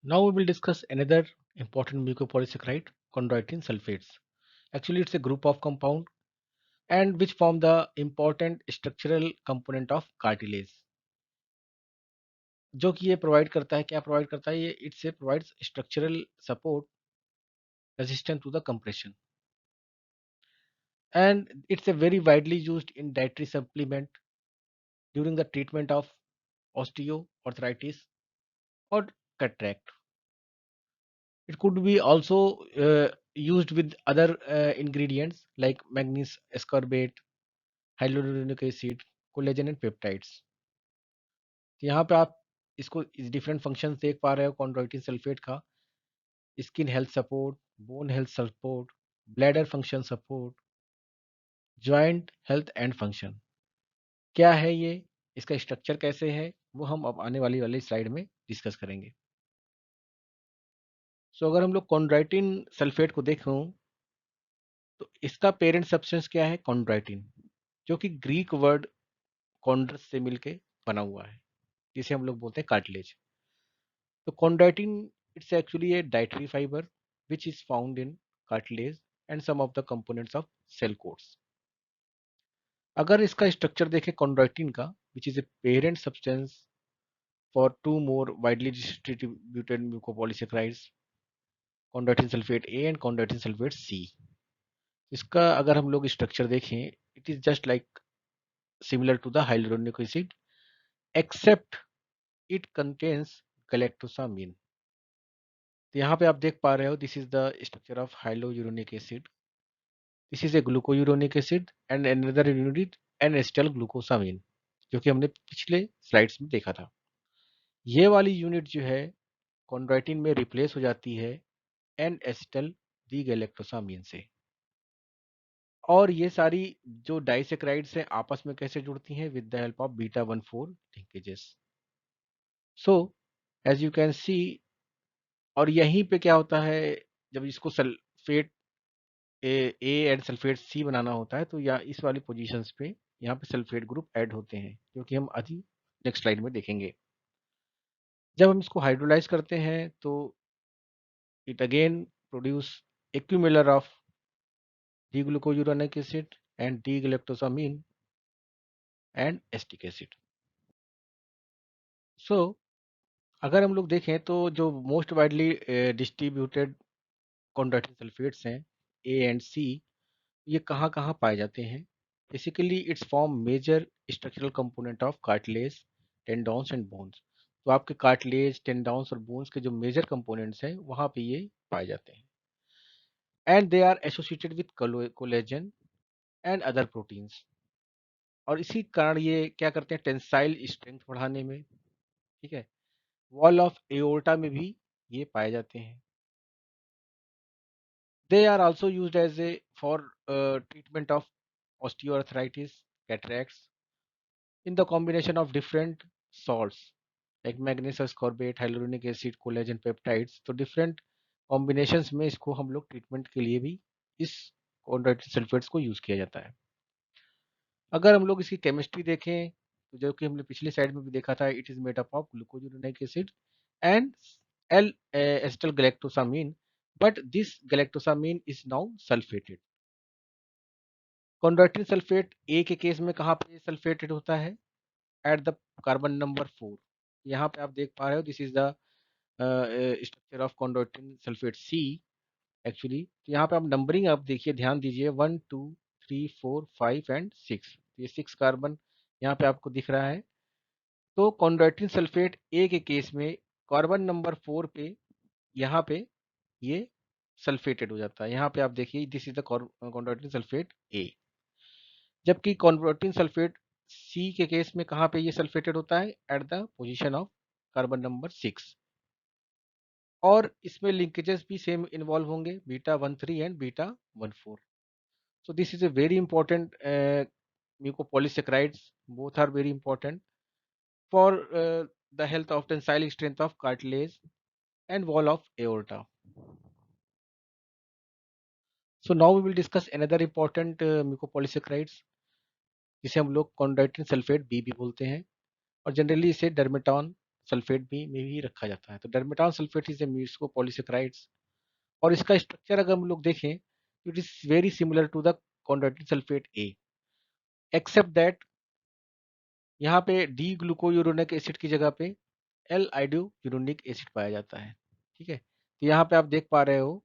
Now we will discuss another important mucopolysaccharide, chondroitin sulfates. Actually, it's a group of compound and which form the important structural component of cartilage. जो कि ये provide करता है, क्या provide करता है ये, it's provides structural support resistant to the compression and it's a very widely used in dietary supplement during the treatment of osteoarthritis or cataract. It could be also used with other ingredients like manganese ascorbate, hyaluronic acid, collagen and peptides. तो यहाँ पे आप इसको different functions देख पा रहे हो chondroitin sulphate का, skin health support, bone health support, bladder function support, joint health and function. क्या है ये, इसका स्ट्रक्चर कैसे है, वो हम अब आने वाली वाली स्लाइड में डिस्कस करेंगे। सो अगर हम लोग कॉन्ड्राइटिन सल्फेट को देखें तो इसका पेरेंट सब्सटेंस क्या है, कॉन्ड्राइटिन, जो कि ग्रीक वर्ड कॉन्ड्रस से मिलके बना हुआ है, जिसे हम लोग बोलते हैं कार्टिलेज। तो chondroitin it's actually a dietary fibre which is found in cartilage and some of the components of cell coats. अगर इसका स्ट्रक्चर देखें कॉन्ड्राइटिन का, which is a parent substance for two more widely distributed mucopolysaccharides, chondroitin sulphate A and chondroitin sulphate C. इसका अगर हम लोग structure देखें, it is just like similar to the hyaluronic acid except it contains galactosamine। तो यहाँ पे आप देख पा रहे हो, this is the structure of hyaluronic acid, this is a glucuronic acid and another unit N acetyl glucosamine, जो कि हमने पिछले स्लाइड्स में देखा था। ये वाली यूनिट जो है कॉन्ड्राइटिन में रिप्लेस हो जाती है एन एसिटल डी गैलेक्टोसामीन से। और ये सारी जो डाइसेक्राइड्स हैं आपस में कैसे जुड़ती हैं, with the help of beta 1,4 linkages. So as you can see, और यहीं पे क्या होता है, जब इसको sulphate A and sulphate C बनाना होता है तो या इस वाली पोजीशंस पे यहाँ पे सल्फेट ग्रुप ऐड होते हैं, जो कि हम अभी नेक्स्ट स्लाइड में देखेंगे। जब हम इसको हाइड्रोलाइज करते हैं तो it again produce equimolar of D glucuronic acid and D galactosamine and acetic acid. So अगर हम लोग देखें तो जो most widely distributed chondroitin sulphates हैं ए एंड सी, ये कहाँ कहाँ पाए जाते हैं। Basically, it's form major structural component of cartilage, tendons and bones. तो आपके कार्टिलेज, टेंडन्स और बोन्स के जो मेजर कंपोनेंट्स हैं वहां पे ये पाए जाते हैं. And they are associated with collagen and other proteins. और इसी कारण ये क्या करते हैं, टेंसाइल स्ट्रेंथ बढ़ाने में. ठीक है. वॉल ऑफ एओर्टा में भी ये पाए जाते हैं. They are also used as a for treatment of osteoarthritis, cataracts, in the combination of different salts like magnesium ascorbate, hyaluronic acid, collagen peptides. तो different combinations में इसको हम लोग ट्रीटमेंट के लिए भी इस कॉन्ड्राइटिन सल्फेट्स को यूज किया जाता है. अगर हम लोग इसकी केमिस्ट्री देखें तो जो कि हमने पिछली साइड में भी देखा था, it is made up of glucuronic acid and L acetyl galactosamine, but this galactosamine is now sulphated. Chondroitin sulphate A के केस में कहाँ पे सल्फेटेड होता है? At the carbon number 4. यहाँ पे आप देख पा रहे हो, this is the structure of chondroitin sulphate C. Actually तो यहाँ पे आप नंबरिंग आप देखिए, ध्यान दीजिए, 1 2 3 4 5 एंड 6. ये 6 कार्बन यहाँ पे आपको दिख रहा है. तो कॉन्ड्रोइटिन सल्फेट ए के केस में कार्बन नंबर 4 पे यहाँ पे ये सल्फेटेड हो जाता है. यहाँ पे आप देखिए, this is the chondroitin sulphate A. जबकि कॉन्वर्टिन सल्फेट सी के केस में कहाँ पे ये सल्फेटेड होता है? At the position of carbon number 6. और इसमें लिंकेजेस भी सेम इन्वॉल्व होंगे, β13 and β14. So this is a very important mucopolysaccharides. Both are very important for the health of tensile strength of cartilage and wall of aorta. So now we will discuss another important mucopolysaccharides जिसे हम लोग कॉन्ड्राइटिन sulphate B भी बोलते हैं, और generally इसे डर्मेटॉन sulphate भी में भी रखा जाता है. तो dermatan sulphate is a mucopolysaccharides, और इसका स्ट्रक्चर अगर हम लोग देखें तो it is very similar to the chondroitin sulphate A, except that यहाँ पे डी ग्लूकोयूरोनिक एसिड की जगह पे एल आइडोयूरोनिक एसिड पाया जाता है. ठीक है. तो यहाँ पे आप देख पा रहे हो,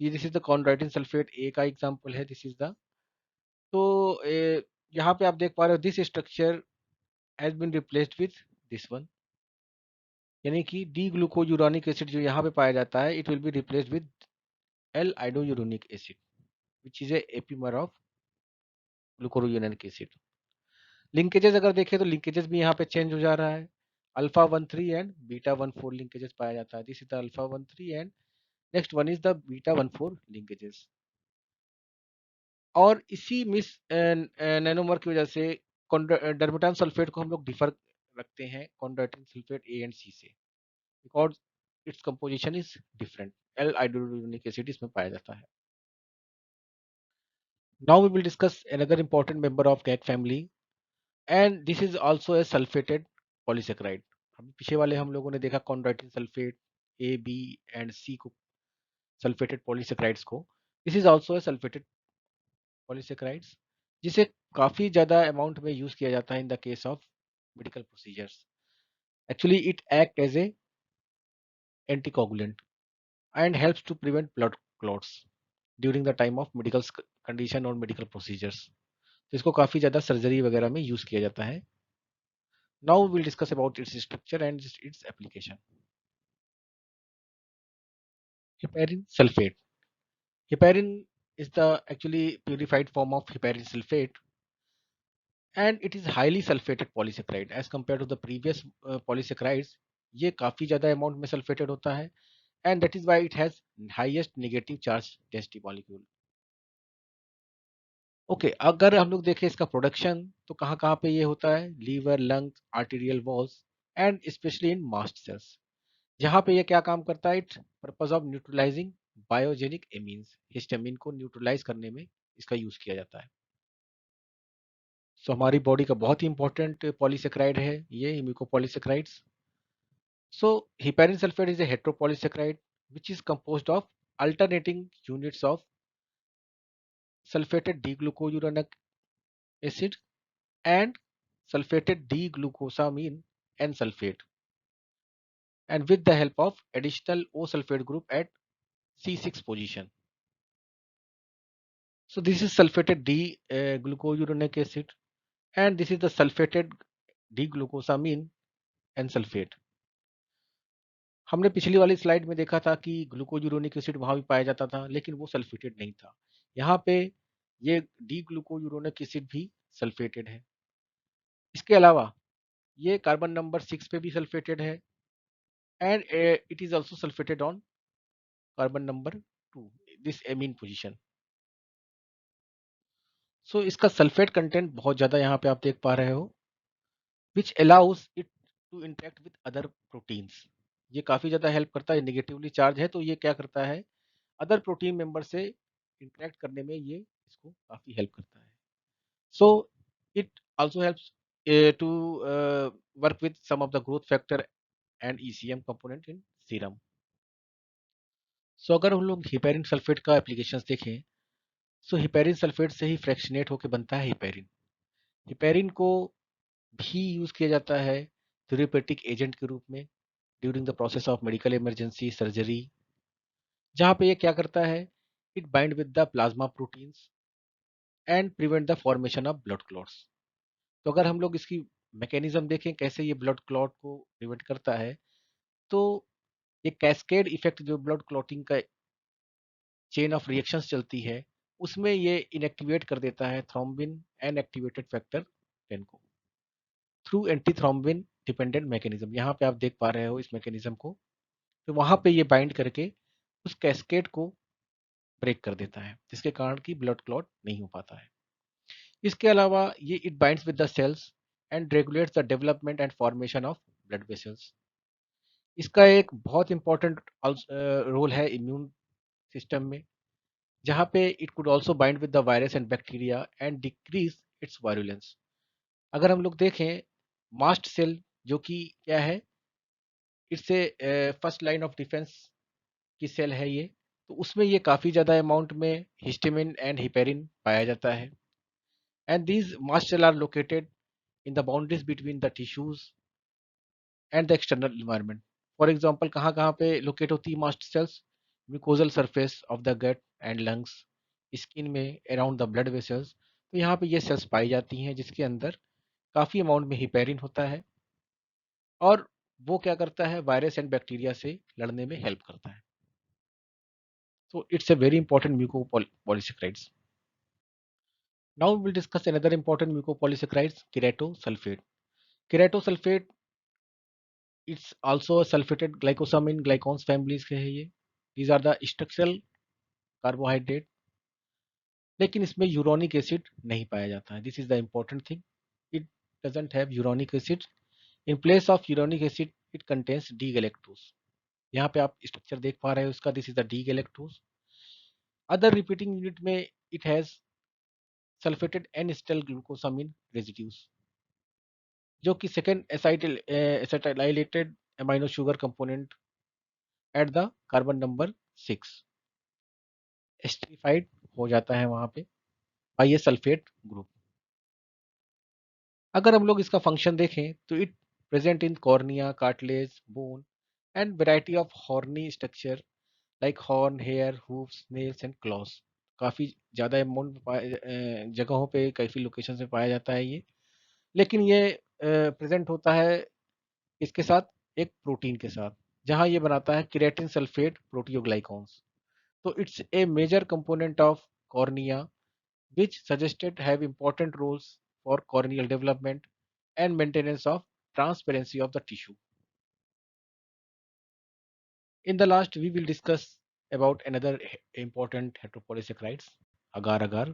ये this is the chondroitin sulphate ए का एग्जाम्पल है. दिस इज द, तो यहाँ पे आप देख पा रहे हो, this structure has been replaced with this one. यानी कि डी ग्लूकोयूरानिक एसिड जो यहाँ पे पाया जाता है, it will be replaced with L iduronic acid which is a epimer of glucuronic acid. Linkages अगर देखें तो लिंकेजेस भी यहाँ पे चेंज हो जा रहा है. अल्फा 13 एंड β14 लिंकेजेस पाया जाता है. This is the alpha 13 and next one is the β14 linkages. और इसी मिस नैनोमर की वजह से डर्मेटान सल्फेट को हम लोग डिफर रखते हैं कॉन्ड्राइटिन सल्फेट ए एंड सी से, because its composition is different. L iduronic acid इसमें पाया जाता है. Now we will discuss another important member of CAC family, and this is also a sulfated polysaccharide. हम पीछे वाले हम लोगों ने देखा कॉन्ड्राइटिन सल्फेट ए बी एंड सी को, सल्फेटेड पॉलीसेक्राइड्स को. This is also a sulfated polysaccharides जिसे काफी ज्यादा अमाउंट में यूज किया जाता है in the case of medical procedures. Actually it act as a anticoagulant and helps to prevent blood clots during the time of medical condition और medical procedures. तो इसको काफी ज्यादा सर्जरी वगैरह में यूज किया जाता है. Now we will discuss about its structure and its application. Heparin sulfate. Heparin is the actually purified form of heparin sulfate, and it is highly sulfated polysaccharide as compared to the previous polysaccharides. ये काफी ज्यादा amount में sulphated होता है, and that is why it has highest negative charge density molecule. Okay, अगर हम लोग देखें इसका प्रोडक्शन तो कहाँ कहाँ पे ये होता है? Liver, lungs, arterial walls and specially in mast cells. जहाँ पे ये क्या काम करता है? It purpose of neutralising biogenic amines. Histamine को न्यूट्रलाइज करने में इसका यूज किया जाता है. सो हमारी बॉडी का बहुत ही इंपॉर्टेंट पॉलीसेक्राइड है ये mucopolysaccharides. So heparin sulfate is a heteropolysaccharide which is composed of alternating units of sulfated D-glucouronic acid and sulfated D-glucosamine N sulfate, and with the help of additional O sulfate group at C6 position. So this is sulfated D glucouronic acid, and this is the sulfated D glucosamine and sulfate. हमने पिछली वाली slide में देखा था कि ग्लूकोयूरोनिक acid वहां भी पाया जाता था, लेकिन वो सल्फेटेड नहीं था। यहाँ पे ये डी ग्लूकोयूरोनिक एसिड भी सल्फेटेड है। इसके अलावा ये कार्बन नंबर 6 पे भी सल्फेटेड है, and it is also sulphated on carbon number 2, this amine position. So इसका सल्फेट कंटेंट बहुत ज्यादा यहाँ पे आप देख पा रहे हो, which allows it to interact with other proteins. ये काफी ज्यादा हेल्प करता है, नेगेटिवली चार्ज है तो ये क्या करता है, अदर प्रोटीन मेंबर से इंटरेक्ट करने में ये इसको काफी हेल्प करता है। So it also helps to work with some of the growth factor and ECM component in serum. So अगर हम लोग हिपेरिन सल्फेट का एप्लीकेशंस देखें, सो हिपेरिन सल्फेट से ही फ्रैक्शनेट होकर बनता है हिपेरिन। हिपेरिन को भी यूज किया जाता है थेरेपेटिक एजेंट के रूप में during the process of medical emergency surgery, जहाँ पे ये क्या करता है, it bind with the plasma proteins and prevent the formation of blood clots. तो अगर हम लोग इसकी मैकेनिज्म देखें कैसे ये ब्लड क्लॉट को प्रिवेंट करता है, तो ये कैस्केड इफेक्ट जो ब्लड क्लॉटिंग का चेन ऑफ रिएक्शंस चलती है, उसमें ये इनएक्टिवेट कर देता है थ्रोम्बिन एंड एक्टिवेटेड फैक्टर 10 को through anti thrombin dependent mechanism. यहाँ पे आप देख पा रहे हो इस मैकेनिज्म को, तो वहां पे ये बाइंड करके उस कैस्केड को ब्रेक कर देता है, जिसके कारण कि ब्लड क्लॉट नहीं हो पाता है। इसके अलावा ये it binds with the cells and regulates the development and formation of blood vessels. इसका एक बहुत इंपॉर्टेंट रोल है इम्यून सिस्टम में, जहाँ पे it could also bind with the virus and bacteria and decrease its virulence. अगर हम लोग देखें मास्ट सेल जो कि क्या है, इससे फर्स्ट लाइन ऑफ डिफेंस की सेल है ये, तो उसमें ये काफ़ी ज़्यादा अमाउंट में हिस्टामिन एंड हिपेरिन पाया जाता है, and these mast cell are located in the boundaries between the tissues and the external environment. For example, कहाँ कहाँ पे लोकेट होती है mast cells, mucosal surface of the gut and lungs, skin में around the blood vessels. तो यहाँ पे ये सेल्स पाई जाती हैं जिसके अंदर काफ़ी अमाउंट में हिपेरिन होता है, और वो क्या करता है, वायरस एंड बैक्टीरिया से लड़ने में हेल्प करता है। So it's a very important mucopolysaccharides. Now we will discuss another important mucopolysaccharides, keratosulfate. Keratosulfate it's also a sulfated glycosamine glycans families के है ये। These are the structural carbohydrate, लेकिन इसमें यूरोनिक एसिड नहीं पाया जाता है। This is the important thing. It doesn't have uronic acid. In place of uronic acid, it contains D-galactose. यहाँ पे आप स्ट्रक्चर देख पा रहे हो इसका, this is the D-galactose. Other repeating unit में it has sulphated N acetyl glucosamine residues, जो कि second acetylated amino sugar component at the carbon number 6 esterified हो जाता है वहां पे बाय ये सल्फेट ग्रुप। अगर हम लोग इसका फंक्शन देखें तो it present in cornea, cartilage, bone and variety of horny structure like horn, hair, hooves, nails and claws. काफ़ी ज़्यादा अमाउंट जगहों पे, काफ़ी लोकेशन में पाया जाता है ये, लेकिन ये प्रेजेंट होता है इसके साथ एक प्रोटीन के साथ, जहाँ ये बनाता है केराटिन सल्फेट प्रोटियोग्लाइकॉन्स। तो it's a major component of cornea which suggested have important roles for corneal development and maintenance of transparency of the tissue. In the last, we will discuss about another important heteropolysaccharides, agar-agar.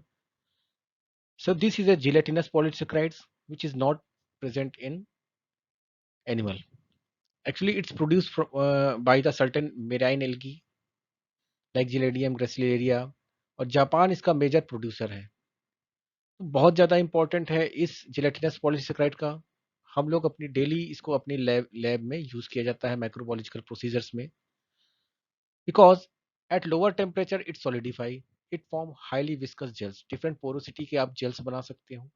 So this is a gelatinous polysaccharides which is not present in animal. Actually, it's produced by the certain marine algae like Gelidium gracilaria, और Japan इसका major producer है। बहुत ज़्यादा important है इस gelatinous polysaccharide का। हम लोग अपनी डेली इसको अपनी लैब में यूज़ किया जाता है माइक्रोबायोलॉजिकल प्रोसीजर्स में, because at lower temperature it solidify, it form highly viscous gels, different porosity के आप जेल्स बना सकते हो।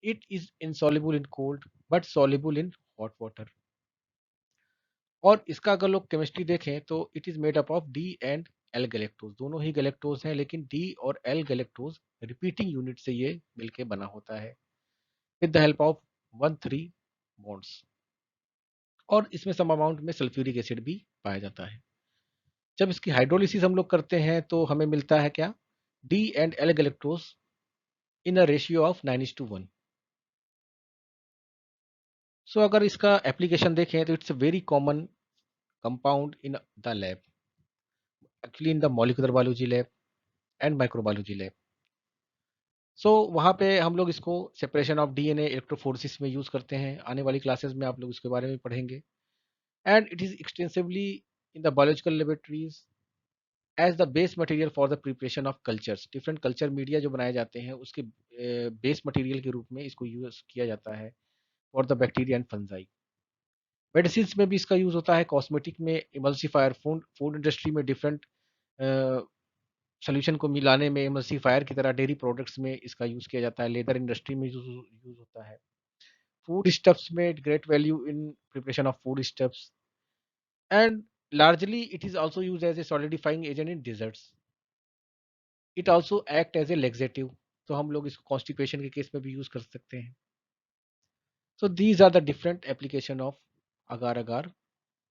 It is insoluble in cold but soluble in hot water. और इसका अगर लोग केमिस्ट्री देखें तो it is made up of D and L galactose, दोनों ही गैलेक्टोज हैं, लेकिन डी और एल गैलेक्टोज रिपीटिंग यूनिट से ये मिलके बना होता है with the help of 1,3 bonds. और इसमें सम अमाउंट में सल्फ्यूरिक एसिड भी पाया जाता है। जब इसकी हाइड्रोलिसिस हम लोग करते हैं तो हमें मिलता है क्या, D and L galactose in a ratio of 9:1। So अगर इसका एप्लीकेशन देखें तो it's a very common compound in the lab, actually in the molecular biology lab and microbiology lab. So वहाँ पे हम लोग इसको सेपरेशन ऑफ डीएनए इलेक्ट्रोफोरेसिस में यूज़ करते हैं। आने वाली क्लासेस में आप लोग इसके बारे में पढ़ेंगे। And it is extensively in the biological laboratories as the base material for the preparation of cultures. Different culture media जो बनाए जाते हैं उसके बेस मटेरियल के रूप में इसको यूज़ किया जाता है for the bacteria and fungi. Medicine में भी इसका यूज़ होता है, कॉस्मेटिक में, इमल्सिफायर, फूड फूड इंडस्ट्री में डिफरेंट सोल्यूशन को मिलाने में इमल्सिफायर की तरह डेयरी प्रोडक्ट्स में इसका यूज़ किया जाता है, लेदर इंडस्ट्री में यूज़ होता है, फूड स्टफ्स में great value in preparation of food stuffs, and largely it is also used as a solidifying agent in desserts. It also act as a laxative, तो हम लोग इसको कॉन्स्टिपेशन के case में भी यूज कर सकते हैं। So these are the different application of agar agar,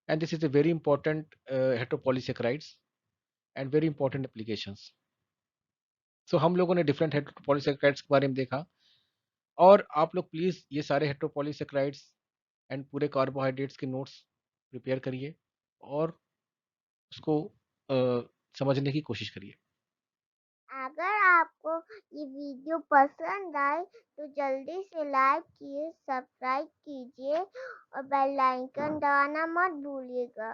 and this is a very important heteropolysaccharides and very important applications. So हम लोगों ने different heteropolysaccharides के बारे में देखा, और आप लोग प्लीज ये सारे हेट्रोपॉलीसेक्राइड्स एंड पूरे कार्बोहाइड्रेट्स के नोट्स प्रिपेयर करिए और उसको समझने की कोशिश करिए। अगर आपको ये वीडियो पसंद आए तो जल्दी से लाइक कीजिए, सब्सक्राइब कीजिए और बेल आइकन दबाना मत भूलिएगा।